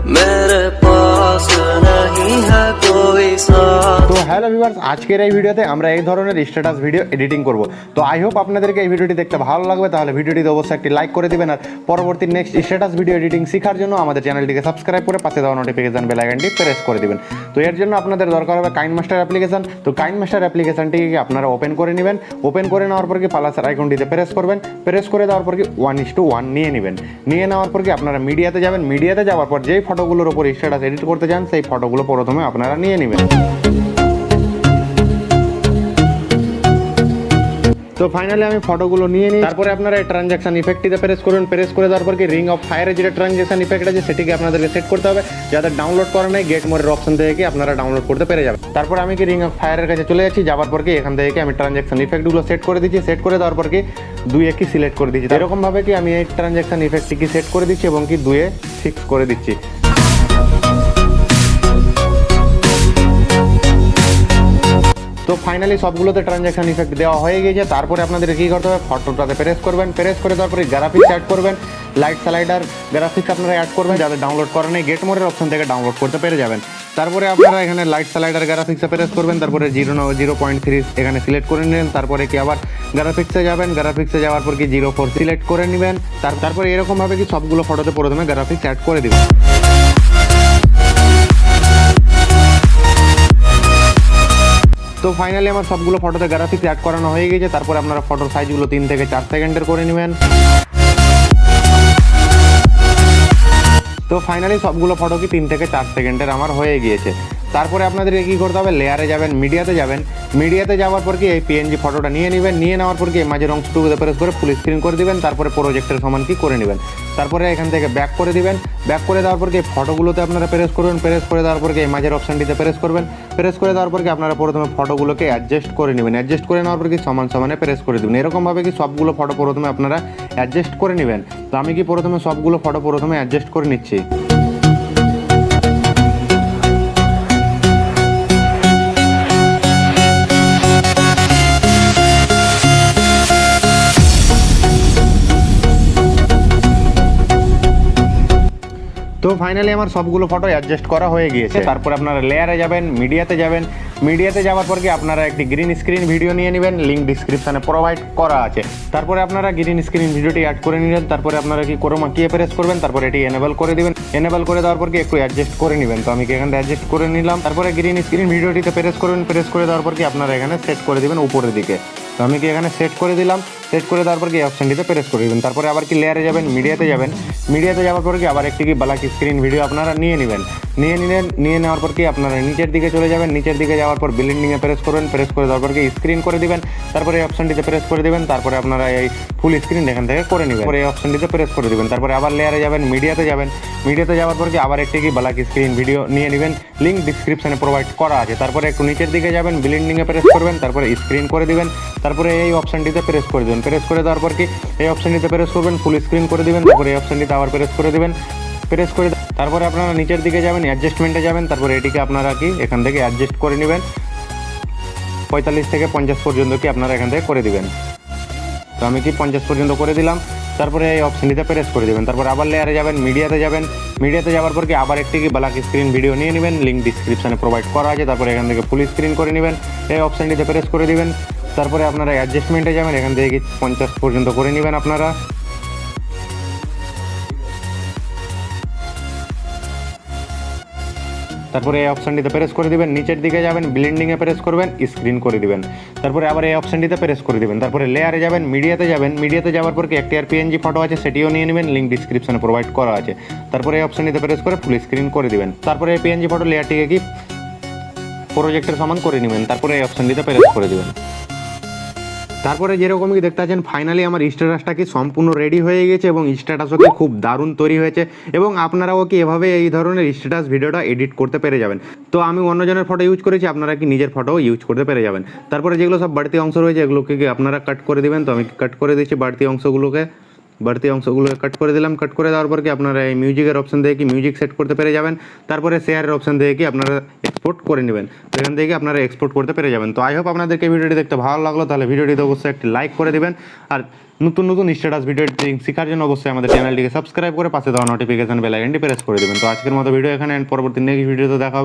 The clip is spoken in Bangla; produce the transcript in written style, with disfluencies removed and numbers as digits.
मेरे पास नहीं है कोई साथ। তো হ্যালো ভিউয়ার্স, আজকের এই ভিডিওতে আমরা এই ধরনের স্ট্যাটাস ভিডিও এডিটিং করব। তো আই হোপ আপনাদেরকে এই ভিডিওটি দেখতে ভালো লাগবে, তাহলে ভিডিওটিতে অবশ্যই একটি লাইক করে দিবেন আর পরবর্তী নেক্সট স্ট্যাটাস ভিডিও এডিটিং শেখার জন্য আমাদের চ্যানেলটিকে সাবস্ক্রাইব করে পাশে দেওয়া নোটিফিকেশন বেল আইকনটি প্রেস করে দিবেন। তো এর জন্য আপনাদের দরকার হবে কাইনমাস্টার অ্যাপ্লিকেশন। তো কাইনমাস্টার অ্যাপ্লিকেশনটিকে আপনারা ওপেন করে নেবেন। ওপেন করে নেওয়ার পর কি প্লাসের আইকনটিতে প্রেস করবেন। প্রেস করে দেওয়ার পর কি 1:1 নিয়ে নেবেন। নিয়ে নেওয়ার পর কি আপনারা মিডিয়াতে যাবেন। মিডিয়াতে যাওয়ার পর যেই ফটোগুলোর উপর স্ট্যাটাস এডিট করতে চান সেই ফটোগুলো প্রথমে আপনারা নিয়ে নেবেন। তো ফাইনালি আমি ফটোগুলো নিয়ে নিই। তারপরে আপনারা এই ট্রানজ্যাকশন ইফেক্টটিতে প্রেস করুন। প্রেস করে দেওয়ার পর কি রিং অফ ফায়ারের যেটা ট্রানজ্যাকশন ইফেক্ট আছে সেটিকে আপনাদেরকে সেট করতে হবে, যাতে ডাউনলোড করা নেই গেট মোরের অপশন থেকে কি আপনারা ডাউনলোড করতে পেরে যাবেন। তারপর আমি কি রিং অফ ফায়ারের কাছে চলে যাচ্ছি। যাওয়ার পর কি এখান থেকে আমি ট্রানজ্যাকশন ইফেক্টগুলো সেট করে দিচ্ছি। সেট করে দেওয়ার পর কি 2 কি সিলেক্ট করে দিচ্ছি। এরকমভাবে কি আমি এই ট্রানজ্যাকশন ইফেক্টটি কি সেট করে দিচ্ছি এবং কি 2 ফিক্স করে দিচ্ছি। তো ফাইনালি সবগুলোতে ট্রানজ্যাকশন ইফেক্ট দেওয়া হয়ে গেছে। তারপরে আপনাদের কী করতে হবে, ফটোটাতে প্রেস করবেন। প্রেস করে দেওয়ার পরে গ্রাফিক্স অ্যাড করবেন। লাইট স্লাইডার গ্রাফিক্স আপনারা অ্যাড করবেন, যাদের ডাউনলোড করা নেই গেট মোরের অপশন থেকে ডাউনলোড করতে পেরে যাবেন। তারপরে আপনারা এখানে লাইট স্লাইডার গ্রাফিক্সে প্রেস করবেন। তারপরে 0.3 এখানে সিলেক্ট করে নেবেন। তারপরে কি আবার গ্রাফিক্সে যাবেন। গ্রাফিক্সে যাওয়ার পর কি 0.4 সিলেক্ট করে নেবেন। তারপরে এরকমভাবে কি সবগুলো ফটোতে প্রথমে গ্রাফিক্স অ্যাড করে দেবেন। তো ফাইনালি আমার সবগুলো ফটোতে গ্রাফিক্স অ্যাড করানো হয়ে গেছে। তারপরে আপনারা ফটোর সাইজগুলো 3 থেকে 4 সেকেন্ডের করে নেবেন। তো ফাইনালি সবগুলো ফটো কি 3 থেকে 4 সেকেন্ডের আমার হয়ে গিয়েছে। তারপরে আপনাদেরকে কী করতে হবে, লেয়ারে যাবেন, মিডিয়াতে যাবেন। মিডিয়াতে যাওয়ার পর কি এই পিএনজি ফটোটা নিয়ে নেবেন। নিয়ে নেওয়ার পর কি মাঝের অংশটুকুতে প্রেস করে ফুল স্ক্রিন করে দিবেন। তারপরে প্রজেক্টের সমান কি করে নেবেন। তারপরে এখান থেকে ব্যাক করে দিবেন। ব্যাক করে দেওয়ার পর কি ফটোগুলোতে আপনারা প্রেস করবেন। প্রেস করে দেওয়ার পর কি মাঝের অপশানটিতে প্রেস করবেন। প্রেস করে দেওয়ার পর কি আপনারা প্রথমে ফটোগুলোকে অ্যাডজাস্ট করে নেবেন। অ্যাডজাস্ট করে নেওয়ার পর কি সমানে প্রেস করে দেবেন। এরকমভাবে কি সবগুলো ফটো প্রথমে আপনারা অ্যাডজাস্ট করে নেবেন। তো আমি কি প্রথমে সবগুলো ফটো প্রথমে অ্যাডজাস্ট করে নিচ্ছি। তো ফাইনালি আমার সবগুলো ফটো অ্যাডজাস্ট করা হয়ে গিয়েছে। তারপর আপনারা লেয়ারে যাবেন, মিডিয়াতে যাবেন। মিডিয়াতে যাওয়ার পর কি আপনারা একটি গ্রিন স্ক্রিন ভিডিও নিয়ে নেবেন, লিঙ্ক ডিসক্রিপশানে প্রোভাইড করা আছে। তারপরে আপনারা গ্রিন স্ক্রিন ভিডিওটি অ্যাড করে নিলেন। তারপরে আপনারা কি ক্রোমা কি প্রেস করবেন। তারপরে এটি এনেবল করে দিবেন। এনেবল করে দেওয়ার পর কি একটু অ্যাডজাস্ট করে নেবেন। তো আমি কি এখানে অ্যাডজাস্ট করে নিলাম। তারপরে গ্রিন স্ক্রিন ভিডিওটিতে প্রেস করবেন। প্রেস করে দেওয়ার পর কি আপনারা এখানে সেট করে দেবেন উপরের দিকে। তো আমি কি এখানে সেট করে দিলাম। সেট করে দেওয়ার পর কি অপশানটিতে প্রেস করে দেবেন। তারপরে আবার কি লেয়ারে যাবেন, মিডিয়াতে যাবেন। মিডিয়াতে যাওয়ার পর কি আবার একটি কি ব্ল্যাক স্ক্রিন ভিডিও আপনারা নিয়ে নেবেন। নিয়ে নেওয়ার পর কি আপনারা নিচের দিকে চলে যাবেন। নিচের দিকে যাওয়ার পর ব্লেন্ডিংয়ে প্রেস করবেন। প্রেস করে দেওয়ার পর কি স্ক্রিন করে দিবেন। তারপরে এই অপশানটিতে প্রেস করে দিবেন। তারপরে আপনারা এই ফুল স্ক্রিন এখান থেকে করে নেবেন। পরে এই অপশানটিতে প্রেস করে দিবেন। তারপরে আবার লেয়ারে যাবেন, মিডিয়াতে যাবেন। মিডিয়াতে যাওয়ার পর কি আবার একটি কি ব্ল্যাক স্ক্রিন ভিডিও নিয়ে নেবেন, লিঙ্ক ডিসক্রিপশানে প্রোভাইড করা আছে। তারপরে একটু নিচের দিকে যাবেন, ব্লেন্ডিংয়ে প্রেস করবেন। তারপরে স্ক্রিন করে দিবেন। তারপরে এই অপশানটিতে প্রেস করে দেবেন। প্রেস করে দেওয়ার পর কি এই অপশানটিতে প্রেস করবেন, ফুল স্ক্রিন করে দিবেন। তারপরে এই অপশানটিতে আবার প্রেস করে দিবেন। প্রেস করে তারপরে আপনারা নিচের দিকে যাবেন, অ্যাডজাস্টমেন্টে যাবেন। তারপরে এটিকে আপনারা কি এখান থেকে অ্যাডজাস্ট করে নেবেন 45 থেকে 50 পর্যন্ত কি আপনারা এখান থেকে করে দিবেন। তো আমি কি 50 পর্যন্ত করে দিলাম। তারপরে এই অপশানটিতে প্রেস করে দেবেন। তারপর আবার লেয়ারে যাবেন, মিডিয়াতে যাবেন। মিডিয়াতে যাওয়ার পর কি আবার একটি কি ব্ল্যাক স্ক্রিন ভিডিও নিয়ে নেবেন, লিঙ্ক ডিসক্রিপশানে প্রোভাইড করা আছে। তারপরে এখান থেকে ফুল স্ক্রিন করে নেবেন। এই অপশানটিতে প্রেস করে দিবেন। তারপরে আপনারা অ্যাডজাস্টমেন্টে যাবেন, এখান থেকে 50 পর্যন্ত করে নেবেন আপনারা। তারপরে এই অপশানটিতে প্রেস করে দিবেন। নিচের দিকে যাবেন, ব্লেন্ডিংয়ে প্রেস করবেন, স্ক্রিন করে দিবেন। তারপরে আবার এই অপশানটিতে প্রেস করে দিবেন। তারপরে লেয়ারে যাবেন, মিডিয়াতে যাবেন। মিডিয়াতে যাওয়ার পর কি একটি আর পিএনজি ফটো আছে সেটিও নিয়ে নেবেন, লিঙ্ক ডিসক্রিপশানে প্রোভাইড করা আছে। তারপরে এই অপশানটিতে প্রেস করে ফুল স্ক্রিন করে দিবেন। তারপরে এই পিএনজি ফটো লেয়ারটিকে কি প্রজেক্টের সমান করে নেবেন। তারপরে এই অপশানটিতে প্রেস করে দিবেন। তারপরে যেরকম কি দেখতে পাচ্ছেন ফাইনালি আমার স্ট্যাটাসটা কি সম্পূর্ণ রেডি হয়ে গেছে এবং স্ট্যাটাসও কি খুব দারুণ তৈরি হয়েছে এবং আপনারাও কি এভাবে এই ধরনের স্ট্যাটাস ভিডিওটা এডিট করতে পেরে যাবেন। তো আমি অন্যজনের ফটো ইউজ করেছি, আপনারা কি নিজের ফটোও ইউজ করতে পেরে যাবেন। তারপরে যেগুলো সব বাড়তি অংশ রয়েছে এগুলোকে কি আপনারা কাট করে দিবেন। তো আমি কাট করে দিচ্ছি বাড়তি অংশগুলোকে। বাড়তি অংশগুলো কাট করে দিলাম। কাট করে দেওয়ার পর কি আপনারা এই মিউজিকের অপশন দিয়ে কি মিউজিক সেট করতে পেরে যাবেন। তারপরে শেয়ারের অপশন দিয়ে কি আপনারা এক্সপোর্ট করে নেবেন। তো এখান থেকে আপনারা এক্সপোর্ট করতে পেরে যাবেন। তো আই হোপ আপনাদেরকে ভিডিওটি দেখতে ভালো লাগলো, তাহলে ভিডিওটিতে অবশ্যই একটি লাইক করে দিবেন। আর নতুন নতুন স্ট্যাটাস ভিডিও এডিটিং শেখার জন্য অবশ্যই আমাদের চ্যানেলটিকে সাবস্ক্রাইব করে পাশে দেওয়া নোটিফিকেশন বেল আইকনটি প্রেস করে দিবেন। তো আজকের মতো ভিডিও এখানে, পরবর্তী নেক্সট ভিডিওতে দেখা হবে।